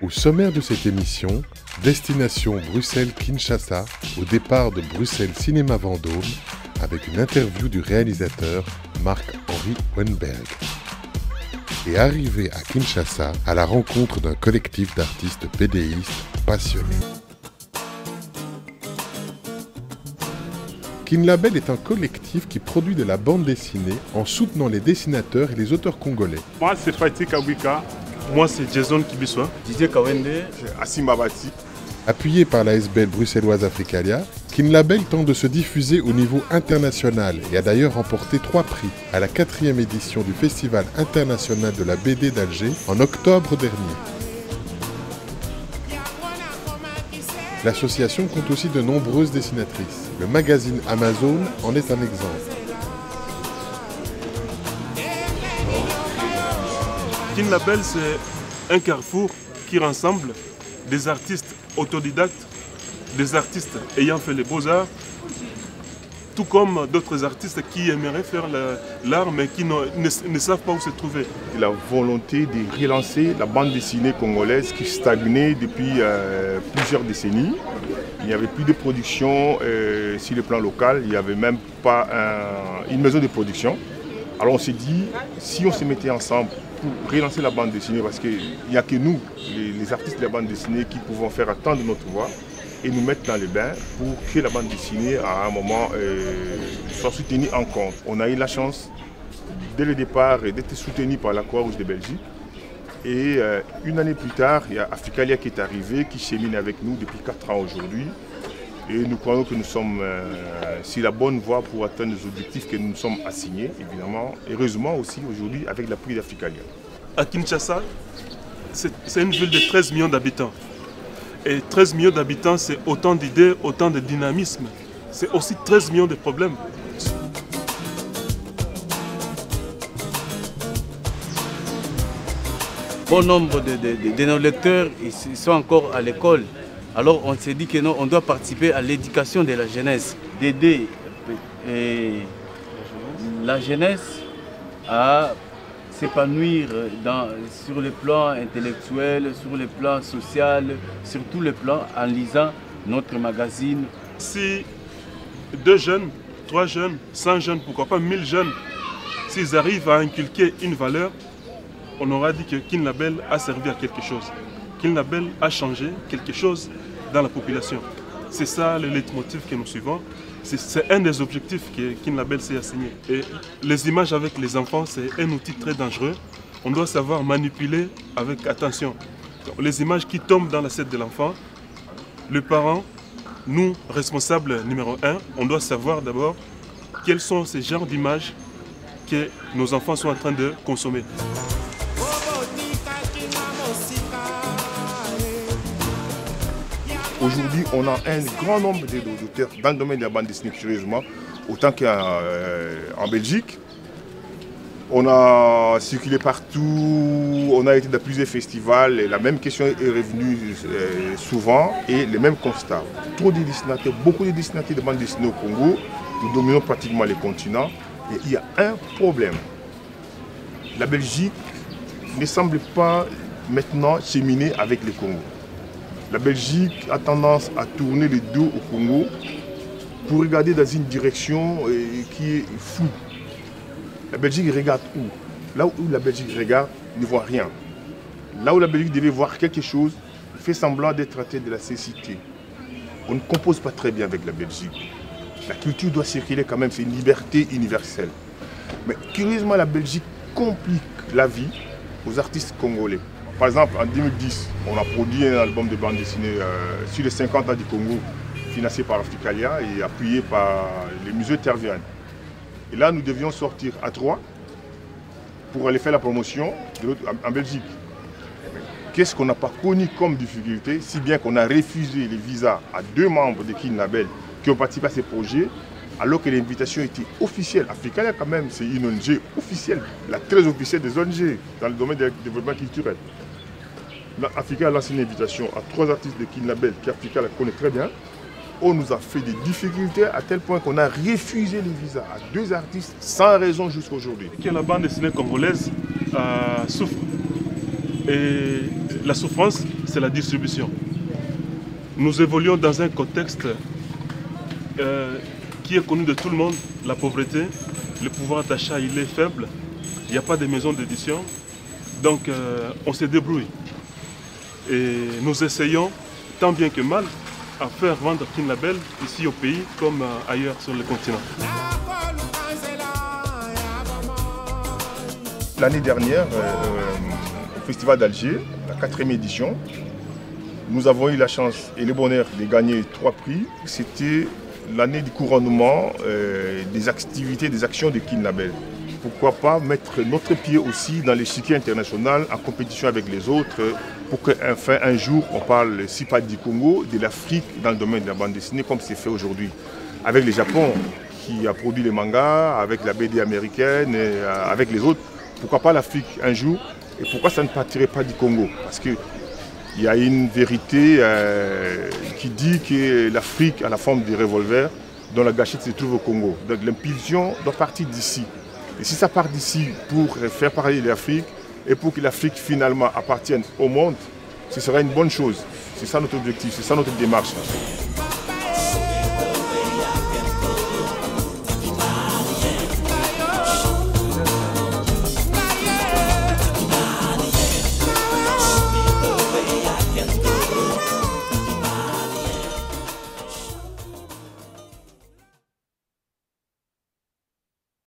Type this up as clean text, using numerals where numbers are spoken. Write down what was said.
Au sommaire de cette émission, destination Bruxelles-Kinshasa, au départ de Bruxelles Cinéma Vendôme, avec une interview du réalisateur Marc-Henri Wenberg. Et arrivé à Kinshasa à la rencontre d'un collectif d'artistes pédéistes passionnés. Kinlabel est un collectif qui produit de la bande dessinée en soutenant les dessinateurs et les auteurs congolais. Moi c'est Fatih Kawika, moi c'est Jason Kibiswa, Didier Kawende, Assim Babati. Appuyé par la SBL bruxelloise Africalia, Kinlabel tente de se diffuser au niveau international et a d'ailleurs remporté 3 prix à la 4e édition du Festival international de la BD d'Alger en octobre dernier. L'association compte aussi de nombreuses dessinatrices. Le magazine Amazon en est un exemple. Kinlabel, c'est un carrefour qui rassemble des artistes autodidactes, des artistes ayant fait les beaux-arts, tout comme d'autres artistes qui aimeraient faire l'art mais qui ne savent pas où se trouver. La volonté de relancer la bande dessinée congolaise qui stagnait depuis plusieurs décennies. Il n'y avait plus de production sur le plan local, il n'y avait même pas une maison de production. Alors on s'est dit, si on se mettait ensemble pour relancer la bande dessinée, parce qu'il n'y a que nous, les artistes de la bande dessinée, qui pouvons faire attendre notre voix et nous mettre dans le bain pour que la bande dessinée, à un moment, soit soutenue en compte. On a eu la chance, dès le départ, d'être soutenu par la Croix-Rouge de Belgique. Et une année plus tard, il y a Africalia qui est arrivé, qui chemine avec nous depuis 4 ans aujourd'hui. Et nous croyons que nous sommes sur la bonne voie pour atteindre les objectifs que nous nous sommes assignés, évidemment. Heureusement aussi aujourd'hui avec l'appui d'Africalia. À Kinshasa, c'est une ville de 13 millions d'habitants. Et 13 millions d'habitants, c'est autant d'idées, autant de dynamisme. C'est aussi 13 millions de problèmes. Bon nombre de nos lecteurs ils sont encore à l'école. Alors on s'est dit que non, on doit participer à l'éducation de la jeunesse, d'aider la jeunesse à s'épanouir sur le plan intellectuel, sur le plan social, sur tous les plans en lisant notre magazine. Si 2 jeunes, 3 jeunes, 100 jeunes, pourquoi pas 1000 jeunes, s'ils arrivent à inculquer une valeur, on aura dit que Kinlabel a servi à quelque chose. Kinlabel a changé quelque chose dans la population. C'est ça le leitmotiv que nous suivons. C'est un des objectifs que Kinlabel s'est assigné. Et les images avec les enfants, c'est un outil très dangereux. On doit savoir manipuler avec attention. Les images qui tombent dans l'assiette de l'enfant, le parent, nous, responsables numéro 1, on doit savoir d'abord quels sont ces genres d'images que nos enfants sont en train de consommer. Aujourd'hui, on a un grand nombre d'auteurs dans le domaine de la bande dessinée, curieusement, autant qu'en Belgique. On a circulé partout, on a été dans plusieurs festivals, et la même question est revenue souvent, et les mêmes constats. Trop de dessinateurs, beaucoup de dessinateurs de bande dessinée au Congo, nous dominons pratiquement les continents, et il y a un problème. La Belgique ne semble pas maintenant cheminer avec le Congo. La Belgique a tendance à tourner le dos au Congo pour regarder dans une direction qui est floue. La Belgique regarde où? Là où la Belgique regarde, ne voit rien. Là où la Belgique devait voir quelque chose, fait semblant d'être traité de la cécité. On ne compose pas très bien avec la Belgique. La culture doit circuler quand même, c'est une liberté universelle. Mais curieusement, la Belgique complique la vie aux artistes congolais. Par exemple, en 2010, on a produit un album de bande dessinée sur les 50 ans du Congo, financé par Africalia et appuyé par les musées Tervian. Et là, nous devions sortir à 3 pour aller faire la promotion en Belgique. Qu'est-ce qu'on n'a pas connu comme difficulté, si bien qu'on a refusé les visas à 2 membres de Kinlabel qui ont participé à ces projets, alors que l'invitation était officielle. Africalia, quand même, c'est une ONG officielle, la très officielle des ONG dans le domaine du développement culturel. Africa a lancé une invitation à 3 artistes de Kinlabel qu'Africa la connaît très bien. On nous a fait des difficultés à tel point qu'on a refusé les visas à 2 artistes sans raison jusqu'à aujourd'hui. La bande dessinée congolaise souffre. Et la souffrance, c'est la distribution. Nous évoluons dans un contexte qui est connu de tout le monde, la pauvreté, le pouvoir d'achat il est faible, il n'y a pas de maisons d'édition, donc on se débrouille. Et nous essayons, tant bien que mal, à faire vendre Kin Label ici au pays comme ailleurs sur le continent. L'année dernière, au Festival d'Alger, la 4e édition, nous avons eu la chance et le bonheur de gagner 3 prix. C'était l'année du couronnement des activités, des actions de Kin Label. Pourquoi pas mettre notre pied aussi dans l'échiquier international en compétition avec les autres pour qu'enfin un jour on parle, si pas du Congo, de l'Afrique dans le domaine de la bande dessinée comme c'est fait aujourd'hui. Avec le Japon qui a produit les mangas, avec la BD américaine, et avec les autres. Pourquoi pas l'Afrique un jour? Et pourquoi ça ne partirait pas du Congo? Parce qu'il y a une vérité qui dit que l'Afrique a la forme du revolver dont la gâchette se trouve au Congo. Donc l'impulsion doit partir d'ici. Et si ça part d'ici pour faire parler l'Afrique et pour que l'Afrique finalement appartienne au monde, ce sera une bonne chose. C'est ça notre objectif, c'est ça notre démarche.